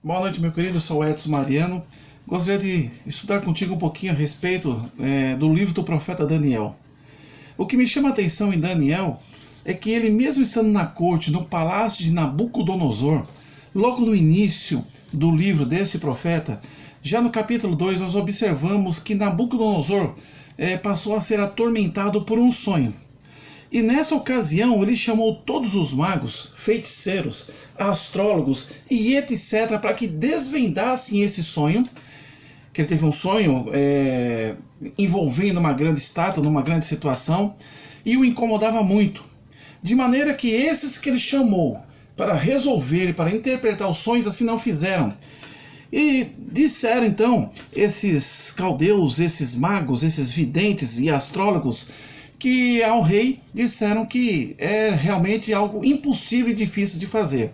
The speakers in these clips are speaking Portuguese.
Boa noite, meu querido, eu sou o Edson Mariano. Gostaria de estudar contigo um pouquinho a respeito do livro do profeta Daniel. O que me chama a atenção em Daniel é que ele, mesmo estando na corte, no palácio de Nabucodonosor, logo no início do livro desse profeta, já no capítulo 2 nós observamos que Nabucodonosor passou a ser atormentado por um sonho. E nessa ocasião ele chamou todos os magos, feiticeiros, astrólogos e etc. para que desvendassem esse sonho, que ele teve um sonho envolvendo uma grande estátua, numa grande situação, e o incomodava muito. De maneira que esses que ele chamou para resolver e para interpretar os sonhos assim não fizeram. E disseram então, esses caldeus, esses magos, esses videntes e astrólogos, que ao rei disseram que é realmente algo impossível e difícil de fazer.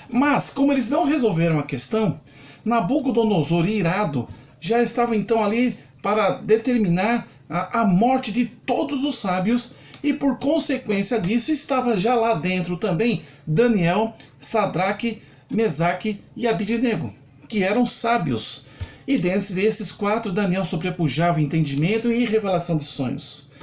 Mas, como eles não resolveram a questão, Nabucodonosor, irado, já estava então ali para determinar a morte de todos os sábios e, por consequência disso, estava já lá dentro também Daniel, Sadraque, Mesaque e Abidnego, que eram sábios. E dentre esses quatro, Daniel sobrepujava entendimento e revelação de sonhos.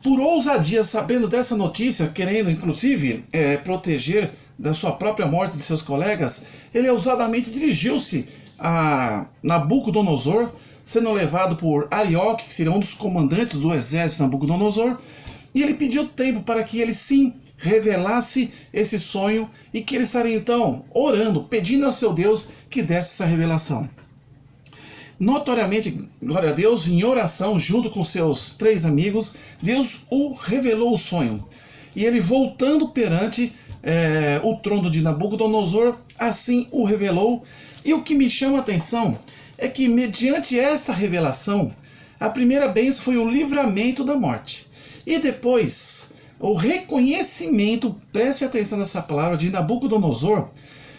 Por ousadia, sabendo dessa notícia, querendo inclusive proteger da sua própria morte de seus colegas, ele ousadamente dirigiu-se a Nabucodonosor, sendo levado por Arioque, que seria um dos comandantes do exército de Nabucodonosor, e ele pediu tempo para que ele sim revelasse esse sonho e que ele estaria então orando, pedindo ao seu Deus que desse essa revelação. Notoriamente, glória a Deus, em oração, junto com seus três amigos, Deus o revelou o sonho. E ele, voltando perante o trono de Nabucodonosor, assim o revelou. E o que me chama a atenção é que, mediante esta revelação, a primeira bênção foi o livramento da morte. E depois, o reconhecimento, preste atenção nessa palavra, de Nabucodonosor,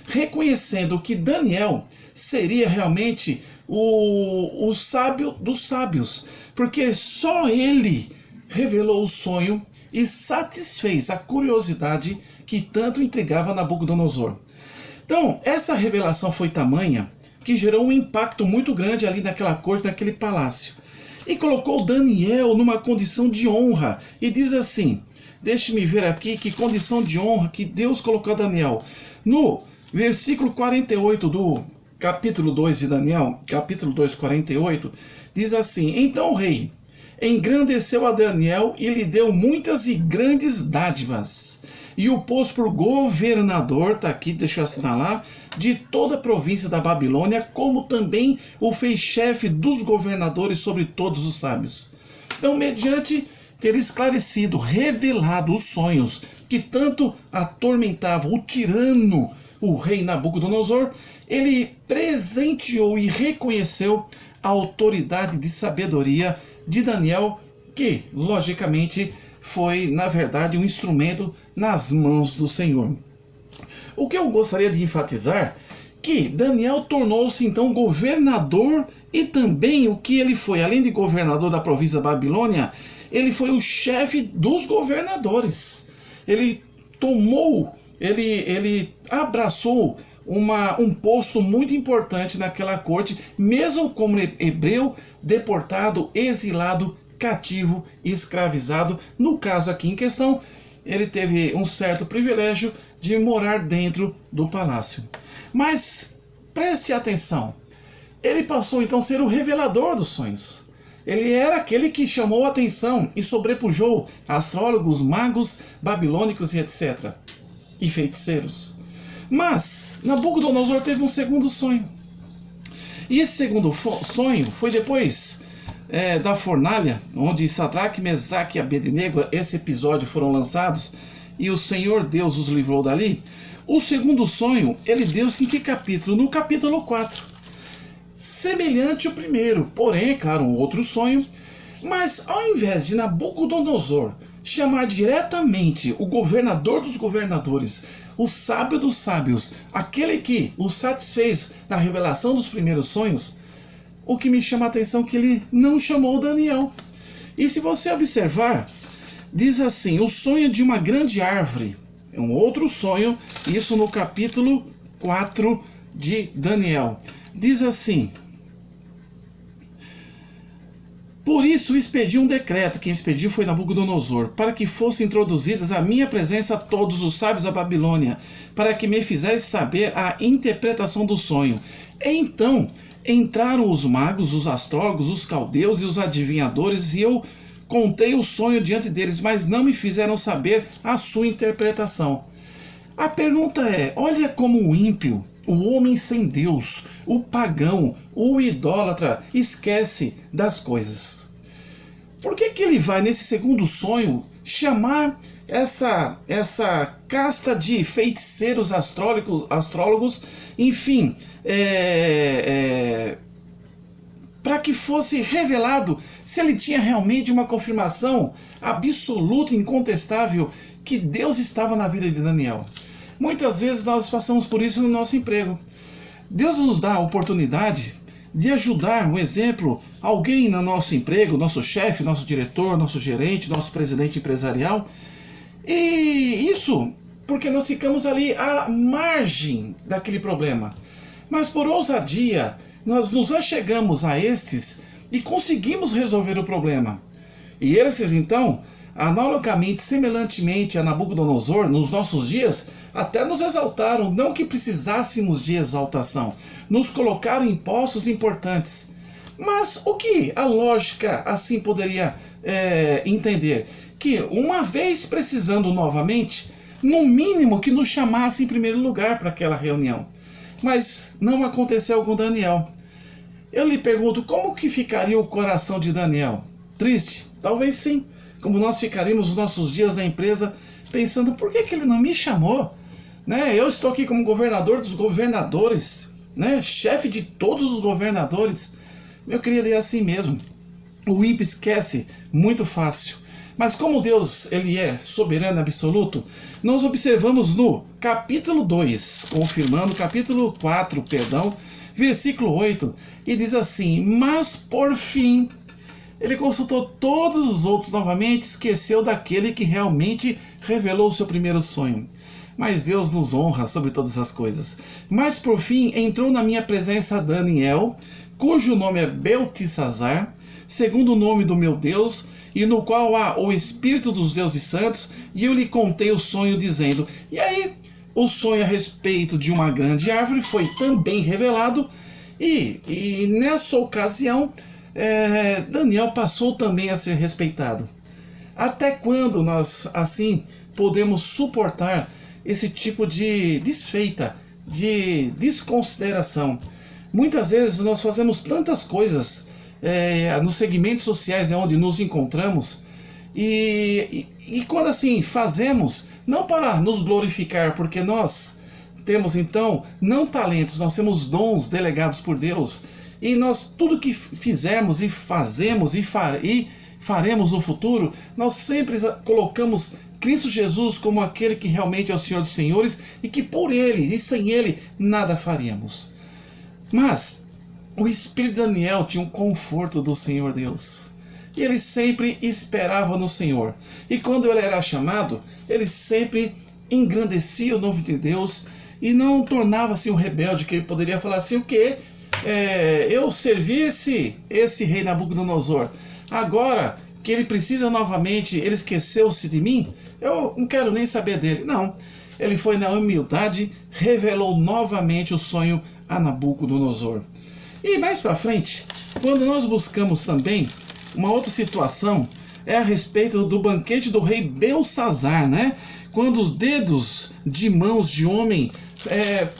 reconhecendo que Daniel seria realmente o sábio dos sábios, porque só ele revelou o sonho e satisfez a curiosidade que tanto intrigava Nabucodonosor. Então, essa revelação foi tamanha que gerou um impacto muito grande ali naquela corte, naquele palácio, e colocou Daniel numa condição de honra, e diz assim, deixe-me ver aqui que condição de honra que Deus colocou a Daniel. No versículo 48 do capítulo 2 de Daniel, capítulo 2, 48, diz assim, então o rei engrandeceu a Daniel e lhe deu muitas e grandes dádivas, e o pôs por governador, está aqui, deixa eu assinalar, de toda a província da Babilônia, como também o fez chefe dos governadores sobre todos os sábios. Então, mediante ter esclarecido, revelado os sonhos que tanto atormentavam o tirano, o rei Nabucodonosor, ele presenteou e reconheceu a autoridade de sabedoria de Daniel, que, logicamente, foi, na verdade, um instrumento nas mãos do Senhor. O que eu gostaria de enfatizar, que Daniel tornou-se, então, governador, e também o que ele foi, além de governador da província da Babilônia, ele foi o chefe dos governadores. Ele tomou, ele abraçou um posto muito importante naquela corte, mesmo como hebreu, deportado, exilado, cativo e escravizado. No caso aqui em questão, ele teve um certo privilégio de morar dentro do palácio. Mas preste atenção, ele passou então a ser o revelador dos sonhos. Ele era aquele que chamou a atenção e sobrepujou astrólogos, magos, babilônicos e etc. e feiticeiros. Mas Nabucodonosor teve um segundo sonho. E esse segundo sonho foi depois da fornalha, onde Sadraque, Mesaque e Abednego, esse episódio, foram lançados, e o Senhor Deus os livrou dali. O segundo sonho, ele deu-se em que capítulo? No capítulo 4. Semelhante ao primeiro, porém, é claro, um outro sonho. Mas ao invés de Nabucodonosor chamar diretamente o governador dos governadores, o sábio dos sábios, aquele que o satisfez na revelação dos primeiros sonhos, o que me chama a atenção é que ele não chamou Daniel. E se você observar, diz assim, o sonho de uma grande árvore, um outro sonho, isso no capítulo 4 de Daniel. Diz assim: por isso expedi um decreto, quem expediu foi Nabucodonosor, para que fossem introduzidas à minha presença todos os sábios da Babilônia, para que me fizesse saber a interpretação do sonho. Então entraram os magos, os astrólogos, os caldeus e os adivinhadores, e eu contei o sonho diante deles, mas não me fizeram saber a sua interpretação. A pergunta é: olha como o ímpio, o homem sem Deus, o pagão, o idólatra, esquece das coisas. Por que ele vai, nesse segundo sonho, chamar essa casta de feiticeiros, astrólogos, enfim, para que fosse revelado se ele tinha realmente uma confirmação absoluta, incontestável, que Deus estava na vida de Daniel? Muitas vezes nós passamos por isso no nosso emprego. Deus nos dá a oportunidade de ajudar, um exemplo, alguém no nosso emprego, nosso chefe, nosso diretor, nosso gerente, nosso presidente empresarial. E isso porque nós ficamos ali à margem daquele problema. Mas por ousadia, nós nos achegamos a estes e conseguimos resolver o problema. E esses então, analogamente, semelhantemente a Nabucodonosor, nos nossos dias, até nos exaltaram, não que precisássemos de exaltação, nos colocaram em postos importantes. Mas o que a lógica assim poderia entender? Que uma vez precisando novamente, no mínimo que nos chamasse em primeiro lugar para aquela reunião. Mas não aconteceu com Daniel. Eu lhe pergunto, como que ficaria o coração de Daniel? Triste? Talvez sim. Como nós ficaríamos os nossos dias na empresa pensando, por que ele não me chamou? Eu estou aqui como governador dos governadores, chefe de todos os governadores. Meu querido, é assim mesmo. O ímpio esquece muito fácil. Mas como Deus ele é soberano absoluto, nós observamos no capítulo 2, confirmando, capítulo 4, versículo 8, e diz assim: mas por fim, ele consultou todos os outros novamente, esqueceu daquele que realmente revelou o seu primeiro sonho. Mas Deus nos honra sobre todas as coisas. Mas por fim entrou na minha presença Daniel, cujo nome é Beltesazar, segundo o nome do meu Deus, e no qual há o Espírito dos deuses santos, e eu lhe contei o sonho, dizendo... E aí, o sonho a respeito de uma grande árvore foi também revelado, e nessa ocasião, Daniel passou também a ser respeitado. Até quando nós, assim, podemos suportar esse tipo de desfeita, de desconsideração? Muitas vezes nós fazemos tantas coisas nos segmentos sociais onde nos encontramos e quando assim fazemos, não para nos glorificar, porque nós temos então não talentos, nós temos dons delegados por Deus, e nós tudo que fizermos e fazemos e faremos no futuro, nós sempre colocamos Cristo Jesus como aquele que realmente é o Senhor dos Senhores e que por Ele e sem Ele nada faríamos. Mas o espírito de Daniel tinha um conforto do Senhor Deus. E ele sempre esperava no Senhor. E quando ele era chamado, ele sempre engrandecia o nome de Deus e não tornava-se um rebelde, que ele poderia falar assim: o quê? Eu servi esse rei Nabucodonosor. Agora que ele precisa novamente, ele esqueceu-se de mim, eu não quero nem saber dele. Não, ele foi na humildade, revelou novamente o sonho a Nabucodonosor. E mais para frente, quando nós buscamos também uma outra situação, é a respeito do banquete do rei Belsazar, quando os dedos de mãos de homem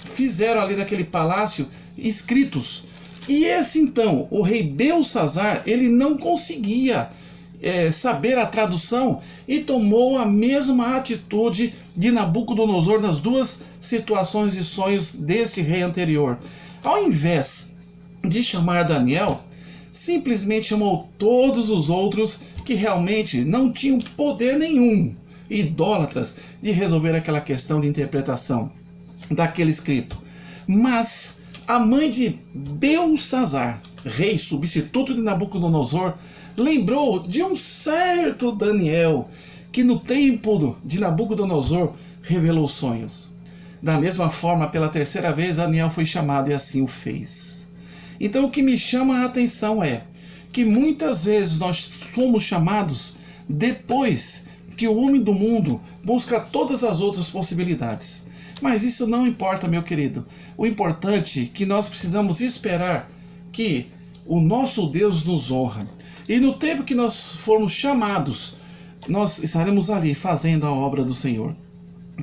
fizeram ali naquele palácio escritos. E esse então, o rei Belsazar, ele não conseguia saber a tradução e tomou a mesma atitude de Nabucodonosor nas duas situações e sonhos deste rei anterior. Ao invés de chamar Daniel, simplesmente chamou todos os outros que realmente não tinham poder nenhum, idólatras, de resolver aquela questão de interpretação daquele escrito. Mas a mãe de Belsazar, rei substituto de Nabucodonosor, lembrou de um certo Daniel, que no tempo de Nabucodonosor revelou sonhos. Da mesma forma, pela terceira vez, Daniel foi chamado e assim o fez. Então, o que me chama a atenção é que muitas vezes nós somos chamados depois que o homem do mundo busca todas as outras possibilidades. Mas isso não importa, meu querido. O importante é que nós precisamos esperar que o nosso Deus nos honra. E no tempo que nós formos chamados, nós estaremos ali fazendo a obra do Senhor.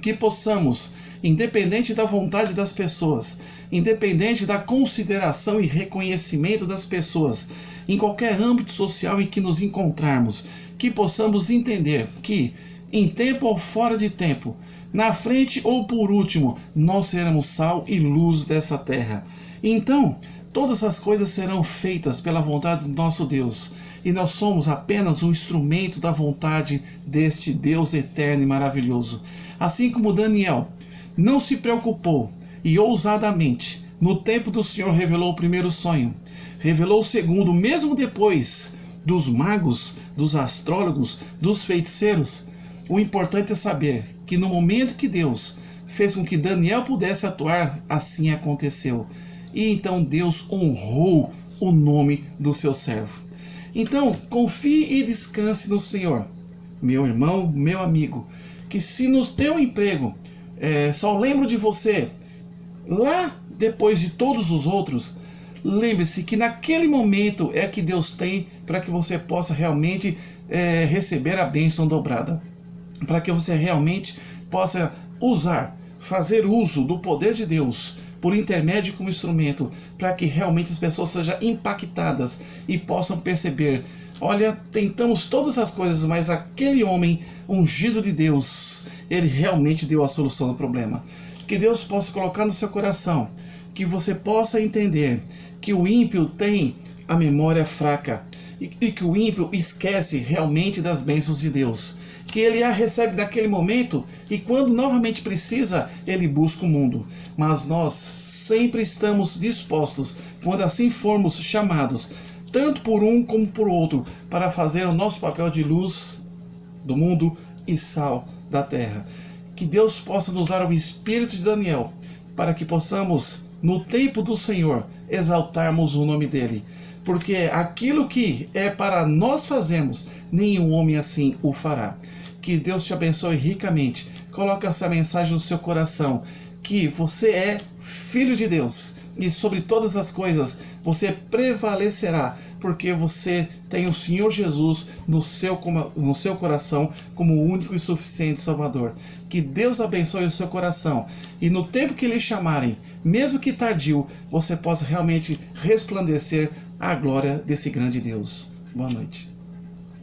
Que possamos, independente da vontade das pessoas, independente da consideração e reconhecimento das pessoas, em qualquer âmbito social em que nos encontrarmos, que possamos entender que, em tempo ou fora de tempo, na frente ou por último, nós seremos sal e luz dessa terra. Então, todas as coisas serão feitas pela vontade do nosso Deus, e nós somos apenas um instrumento da vontade deste Deus eterno e maravilhoso. Assim como Daniel não se preocupou e ousadamente, no tempo do Senhor, revelou o primeiro sonho, revelou o segundo, mesmo depois dos magos, dos astrólogos, dos feiticeiros. O importante é saber que no momento que Deus fez com que Daniel pudesse atuar, assim aconteceu. E então Deus honrou o nome do seu servo. Então, confie e descanse no Senhor, meu irmão, meu amigo, que se no teu emprego só lembro de você lá depois de todos os outros, lembre-se que naquele momento é que Deus tem para que você possa realmente receber a bênção dobrada, para que você realmente possa fazer uso do poder de Deus por intermédio como instrumento, para que realmente as pessoas sejam impactadas e possam perceber: olha, tentamos todas as coisas, mas aquele homem ungido de Deus, ele realmente deu a solução do problema. Que Deus possa colocar no seu coração, que você possa entender que o ímpio tem a memória fraca e que o ímpio esquece realmente das bênçãos de Deus, que ele a recebe naquele momento e quando novamente precisa, ele busca o mundo. Mas nós sempre estamos dispostos, quando assim formos chamados, tanto por um como por outro, para fazer o nosso papel de luz do mundo e sal da terra. Que Deus possa nos dar o espírito de Daniel, para que possamos, no tempo do Senhor, exaltarmos o nome dele. Porque aquilo que é para nós fazermos, nenhum homem assim o fará. Que Deus te abençoe ricamente. Coloque essa mensagem no seu coração, que você é filho de Deus e sobre todas as coisas você prevalecerá, porque você tem o Senhor Jesus no seu coração como o único e suficiente Salvador. Que Deus abençoe o seu coração e no tempo que lhe chamarem, mesmo que tardio, você possa realmente resplandecer a glória desse grande Deus. Boa noite.